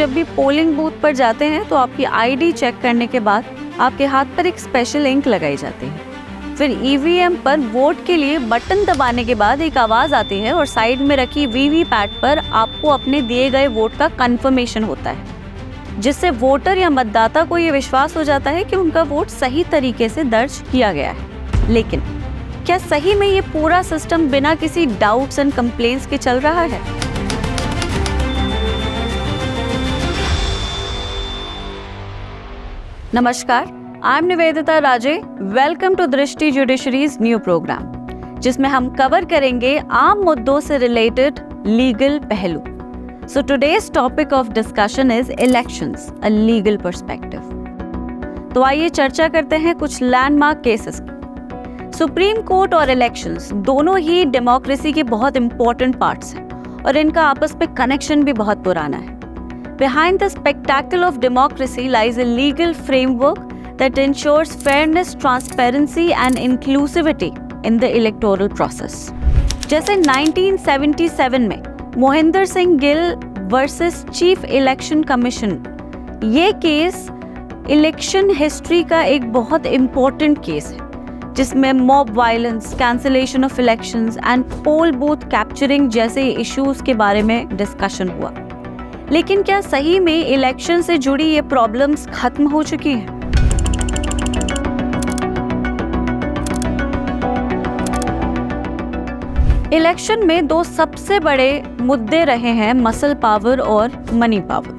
जब भी polling booth पर जाते हैं तो आपकी आईडी चेक करने के बाद आपके हाथ पर एक स्पेशल इंक लगाई जाती है। फिर ईवीएम पर वोट के लिए बटन दबाने के बाद एक आवाज़ आती है और साइड में रखी वीवीपैट पर आपको अपने दिए गए वोट का कंफर्मेशन होता है, जिससे वोटर या मतदाता को ये विश्वास हो जाता है कि उनका वोट सही तरीके से दर्ज किया गया है। लेकिन क्या सही में ये पूरा सिस्टम बिना किसी डाउट्स एंड कंप्लेंट्स के चल रहा है? नमस्कार, I am Nivedita Raje. Welcome to Drishti Judiciary's new programme, जिसमें हम कवर करेंगे आम मुद्दों से रिलेटेड लीगल पहलू। So today's topic of discussion is elections, a legal perspective. तो आइए चर्चा करते हैं कुछ लैंडमार्क केसेस की। सुप्रीम कोर्ट और इलेक्शंस दोनों ही डेमोक्रेसी के बहुत इंपॉर्टेंट पार्ट्स हैं और इनका आपस में कनेक्शन भी बहुत पुराना है। Behind the spectacle of democracy lies a legal framework that ensures fairness, transparency and inclusivity in the electoral process. जैसे 1977 में Mohinder Singh Gill versus Chief Election Commission, ये केस इलेक्शन हिस्ट्री का एक बहुत इम्पोर्टेंट केस है, जिसमें mob violence, cancellation of elections and poll booth capturing जैसे issues के बारे में डिस्कशन हुआ। लेकिन क्या सही में इलेक्शन से जुड़ी ये प्रॉब्लम्स खत्म हो चुकी हैं? इलेक्शन में दो सबसे बड़े मुद्दे रहे हैं, मसल पावर और मनी पावर।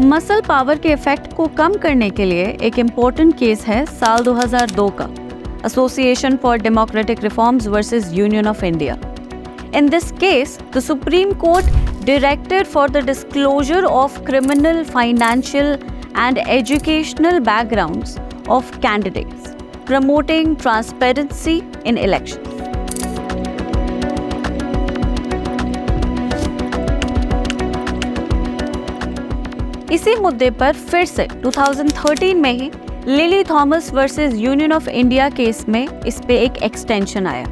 मसल पावर के इफेक्ट को कम करने के लिए एक इम्पोर्टेंट केस है साल 2002 का, association for democratic reforms versus union of India. In this case, the Supreme Court directed for the disclosure of criminal, financial, and educational backgrounds of candidates, promoting transparency in elections. इसी मुद्दे पर फिर से 2013 में ही Lily Thomas versus union of India case में इस पे एक एक्सटेंशन आया।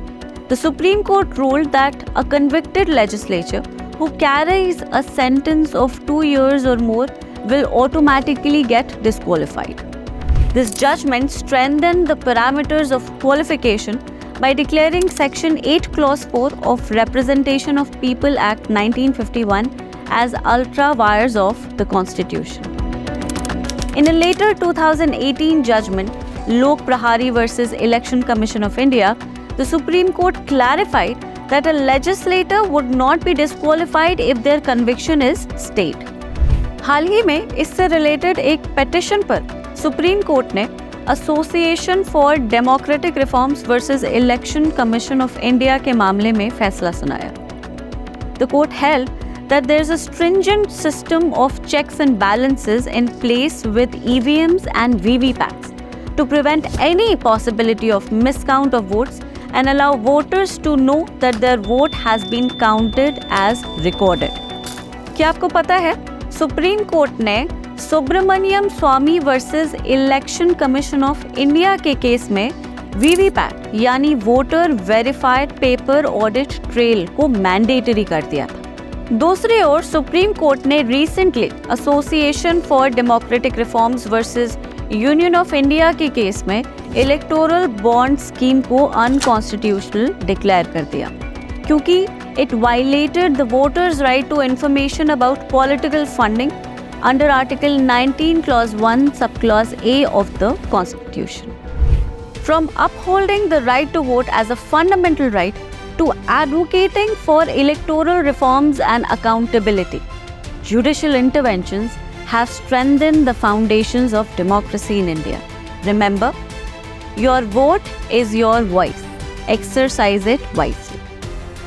The Supreme Court ruled that a convicted legislator who carries a sentence of 2 years or more will automatically get disqualified. This judgment strengthened the parameters of qualification by declaring Section 8 Clause 4 of Representation of People Act 1951 as ultra vires of the Constitution. In a later 2018 judgment, Lok Prahari versus Election Commission of India, the Supreme Court clarified that a legislator would not be disqualified if their conviction is stayed. हाल ही में इससे related एक petition पर supreme court ने association for democratic reforms versus election commission of India के मामले में फैसला सुनाया। The court held that there is a stringent system of checks and balances in place with EVMs and VVPATs to prevent any possibility of miscount of votes and allow voters to know that their vote has been counted as recorded. क्या आपको पता है, supreme court ने Subramanian Swamy versus election commission of India के case में VVPAT यानी voter verified paper audit trail को mandatory कर दिया था। दूसरी ओर सुप्रीम कोर्ट ने recently association for democratic reforms versus union of India के केस में इलेक्टोरल बॉन्ड स्कीम को अनकॉन्स्टिट्यूशनल डिक्लेयर कर दिया, क्योंकि it violated the voters right to information about political funding under article 19 clause 1 sub clause A of the constitution. From upholding the right to vote as a fundamental right to advocating for electoral reforms and accountability, judicial interventions have strengthened the foundations of democracy in India. Remember, your vote is your voice. Exercise it wisely.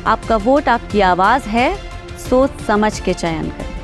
आपका vote आपकी आवाज़ है, सोच समझ के चयन करें।